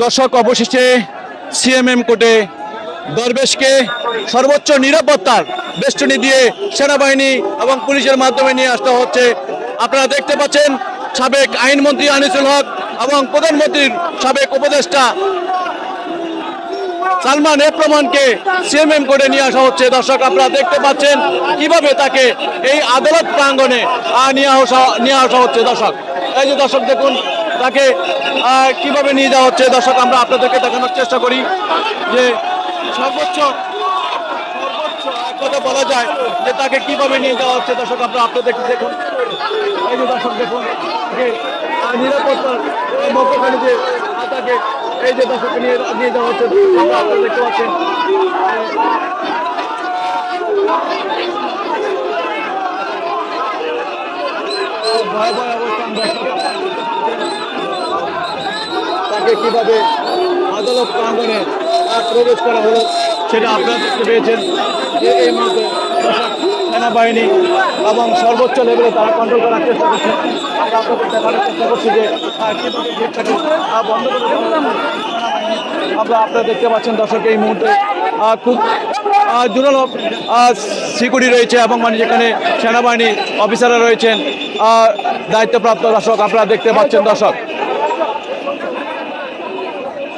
দর্শক, অবশেষে সিএমএম কোর্টে দরবেশকে সর্বোচ্চ নিরাপত্তার বেষ্টনী দিয়ে সেনাবাহিনী এবং পুলিশের মাধ্যমে নিয়ে আসতে হচ্ছে। আপনারা দেখতে পাচ্ছেন সাবেক আইনমন্ত্রী আনিসুল হক এবং প্রধানমন্ত্রীর সাবেক উপদেষ্টা সালমান এফ রহমানকে সিএমএম কোর্টে নিয়ে আসা হচ্ছে। দর্শক, আপনারা দেখতে পাচ্ছেন কিভাবে তাকে এই আদালত প্রাঙ্গণে নিয়ে আসা হচ্ছে। দর্শক, এই যে দর্শক দেখুন তাকে কিভাবে নিয়ে যাওয়া হচ্ছে। দর্শক, আমরা আপনাদেরকে দেখানোর চেষ্টা করি যে সর্বোচ্চ এক কথা বলা যায় যে তাকে কিভাবে নিয়ে যাওয়া হচ্ছে। দর্শক, আপনাদের দেখুন, এই যে দর্শক দেখুন নিরাপত্তার মধ্যখানে তাকে এই যে দর্শককে নিয়ে যাওয়া হচ্ছে। আপনারা দেখতে পাচ্ছেন ভয়াবহ অবস্থান। তাকে কিভাবে আদালত প্রাঙ্গণে প্রবেশ করা হলো সেটা আপনারা দেখতে পেয়েছেন। এই মুহূর্তে সেনাবাহিনী এবং সর্বোচ্চ লেভেলে তারা কন্ট্রোল করার চেষ্টা করছে। আমরা আপনাদের দেখানোর চেষ্টা করছি যে কীভাবে গেটটাকে বন্ধ করে দেওয়া হলো। আমরা আপনারা দেখতে পাচ্ছেন দর্শক, এই মুহূর্তে খুব জোরালো সিকিউরিটি রয়েছে এবং যেখানে সেনাবাহিনী অফিসাররা রয়েছেন দায়িত্বপ্রাপ্ত। দর্শক, আপনারা দেখতে পাচ্ছেন দর্শক,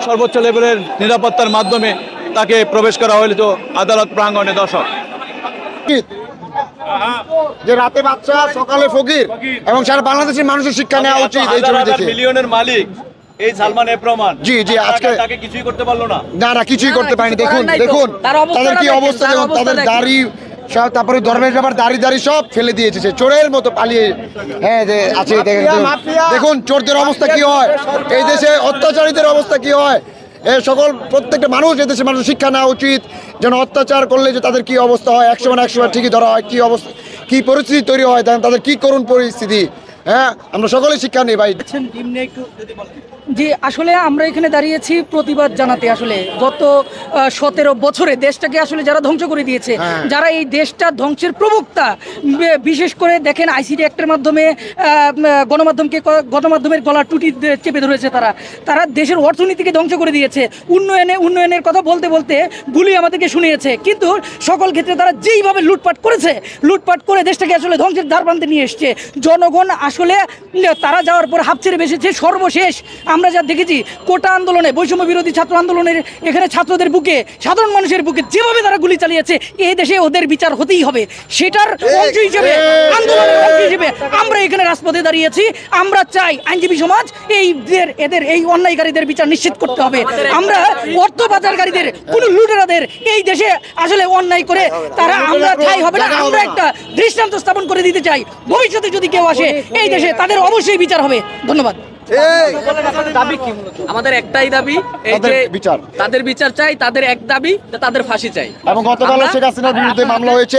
সর্বোচ্চ লেভেলের নিরাপত্তার মাধ্যমে তাকে প্রবেশ করা হয়েছিল আদালত প্রাঙ্গণে। দর্শক, যে রাতে বাচ্চা সকালে ফকির এবং সারা বাংলাদেশের মানুষের শিক্ষা নেওয়া উচিত। এই ছবি দেখে মিলিয়নের মালিক এই সালমান এফ রহমান জি আজকে তাকে কিছুই করতে পারলো না। না কিছুই করতে পারেনি। দেখুন তাদের কি অবস্থা, তাদের দাড়ি সব, তারপরে ধর্মের ব্যাপার দাড়ি সব ফেলে দিয়েছে, সে চোরের মতো পালিয়ে। হ্যাঁ আছে, দেখুন চোরদের অবস্থা কি হয়, এই দেশে অত্যাচারীদের অবস্থা কি হয়। সকল প্রত্যেকটা মানুষ, এদেশে মানুষ শিক্ষা নেওয়া উচিত যেন অত্যাচার করলে যে তাদের কি অবস্থা হয়, 100 ঠিকই ধরা হয়, কি অবস্থা কি পরিস্থিতি তৈরি হয়, তাদের কি করুণ পরিস্থিতি। হ্যাঁ, আমরা সকলেই শিক্ষা নেই ভাই। জি, আসলে আমরা এখানে দাঁড়িয়েছি প্রতিবাদ জানাতে। আসলে গত 17 বছরে দেশটাকে আসলে যারা ধ্বংস করে দিয়েছে, যারা এই দেশটা ধ্বংসের প্রবক্তা, বিশেষ করে দেখেন আইসিটি অ্যাক্টের মাধ্যমে গণমাধ্যমের গলা টুটি চেপে ধরেছে। তারা দেশের অর্থনীতিকে ধ্বংস করে দিয়েছে। উন্নয়নের কথা বলতে বলতে গুলি আমাদেরকে শুনিয়েছে। কিন্তু সকল ক্ষেত্রে তারা যেইভাবে লুটপাট করে দেশটাকে আসলে ধ্বংসের দ্বারপ্রান্তে নিয়ে এসছে। জনগণ আসলে তারা যাওয়ার পর হাঁপ ছেড়ে বেসেছে। সর্বশেষ আমরা যা দেখেছি কোটা আন্দোলনে, বৈষম্য বিরোধী ছাত্র আন্দোলনের এখানে ছাত্রদের বুকে, সাধারণ মানুষের বুকে যেভাবে তারা গুলি চালিয়েছে, এই দেশে ওদের বিচার হতেই হবে। সেটার অংশ হিসেবে, আন্দোলনের অংশ হিসেবে আমরা এখানে রাজপথে দাঁড়িয়েছি। আমরা চাই আইনজীবী সমাজ এদের এই অন্যায়কারীদের বিচার নিশ্চিত করতে হবে। আমরা অর্থ পাচারকারীদের, কোন লুটেরাদের এই দেশে আসলে অন্যায় করে তারা আমরা ঠাই হবে না। আমরা একটা দৃষ্টান্ত স্থাপন করে দিতে চাই। ভবিষ্যতে যদি কেউ আসে এই দেশে, তাদের অবশ্যই বিচার হবে। ধন্যবাদ। আমাদের একটাই দাবি, এই যে তাদের বিচার চাই, তাদের এক দাবি তাদের ফাঁসি চাই। এবং গতকাল শেখ হাসিনার বিরুদ্ধে মামলা হয়েছে।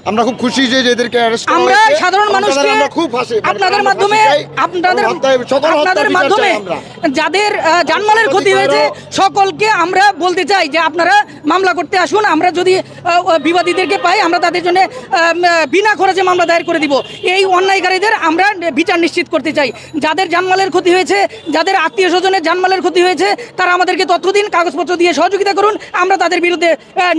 আমরা খুব খুশি যে এদেরকে অ্যারেস্ট করা হয়েছে। আমরা সাধারণ মানুষকে আপনাদের মাধ্যমে যাদের জানমালের ক্ষতি হয়েছে সকলকে আমরা বলতে চাই যে আপনারা মামলা করতে আসুন। আমরা যদি বিবাদীদেরকে পাই, আমরা তাদের জন্য বিনা খরচে মামলা দায়ের করে দিব। এই অন্যায়কারীদের আমরা বিচার নিশ্চিত করতে চাই। যাদের জানমালের ক্ষতি হয়েছে, যাদের আত্মীয় স্বজনের জানমালের ক্ষতি হয়েছে, তারা আমাদেরকে তথ্য দিন, কাগজপত্র দিয়ে সহযোগিতা করুন। আমরা তাদের বিরুদ্ধে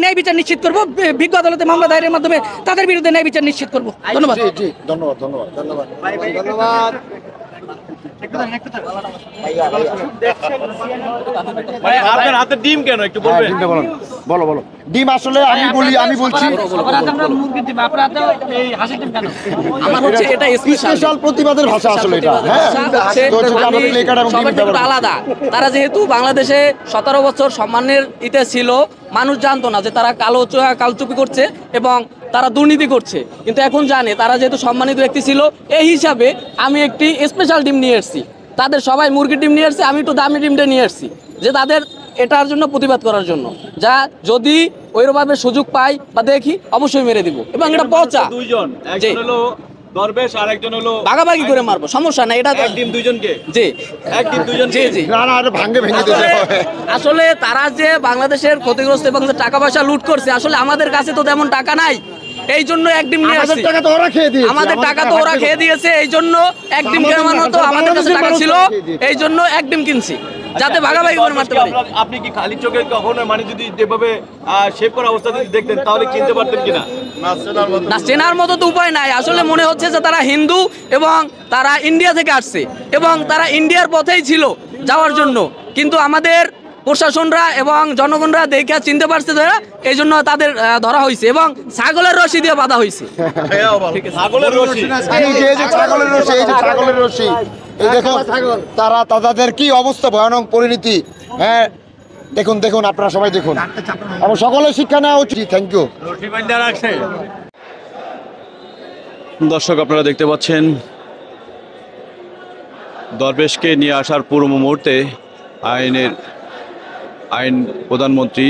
ন্যায় বিচার নিশ্চিত করব। বিজ্ঞ আদালতে মামলা দায়েরের মাধ্যমে তাদের বিরুদ্ধে ন্যায় বিচার নিশ্চিত করব। ধন্যবাদ। আপনার হাতে ডিম কেন একটু বলবেন? বলো। ডিম আসলে আমি বলছি এটা স্পেশাল প্রতিবাদের ভাষা আসলে এটা। আলাদা। তারা যেহেতু বাংলাদেশে 17 বছর সম্মানের ইতে ছিল, মানুষ জানতো না যে তারা কালচুপি করছে এবং তারা দুর্নীতি করছে। কিন্তু এখন জানে তারা যেহেতু সম্মানিত ব্যক্তি ছিল, এই হিসাবে আমি একটি স্পেশাল ডিম নিয়ে এসেছি। তাদের সবাই মুরগির ডিম নিয়ে এসেছি, আমি একটু দামি ডিমটা নিয়ে এসেছি যে তাদের এটার জন্য প্রতিবাদ করার জন্য। যা যদি ওইভাবে সুযোগ পাই বা দেখি অবশ্যই মেরে দিব। এবং এটা পচা দরবেশ আর একজন হলো ভাগাভাগি করে মারবো, সমস্যা নাই। এটা এক ডিম দুইজনকে, জি এক ডিম দুইজনকে, জি ভেঙে আসলে তারা যে বাংলাদেশের ক্ষতিগ্রস্ত এবং যে টাকা পয়সা লুট করছে, আসলে আমাদের কাছে তো তেমন টাকা নাই। এই জন্য এক ডিম নিয়ে আমাদের আসছি। টাকা তো ওরা খেয়ে দিয়েছে, আমাদের টাকা তো ওরা খেয়ে দিয়েছে, এই জন্য এক ডিম কেনার মতো আমাদের কাছে টাকা ছিল, এই জন্য এক ডিম কিনছি যাতে ভাগাভাগি করে মারতে পারি। আপনি কি খালি চোখে কখনো মানে যদি যেভাবে শেপ করা অবস্থা যদি দেখতেন তাহলে চিনতে পারতেন কিনা? না, চেনার মতো তো উপায় নাই। আসলে মনে হচ্ছে যে তারা হিন্দু এবং তারা ইন্ডিয়া থেকে আসছে এবং তারা ইন্ডিয়ার পথেই ছিল যাওয়ার জন্য, কিন্তু আমাদের প্রশাসনরা এবং জনগণরা দেখে চিনতে পারছে তারা, এই জন্য তাদের ধরা হয়েছে এবং ছাগলের রশি দিয়ে বাঁধা হয়েছে। ছাগলের রশি। এই যে ছাগলের রশি, এই যে ছাগলের রশি, এই দেখুন তারা তাদের কি অবস্থা, ভয়ানক পরিণতি। হ্যাঁ দেখুন দেখুন, আপনারা সবাই দেখুন এবং সকলের শিক্ষা নেওয়া উচিত। Thank you. দর্শক আপনারা দেখতে পাচ্ছেন দরবেশকে নিয়ে আসার পূর্ব মুহূর্তে আইন প্রধানমন্ত্রী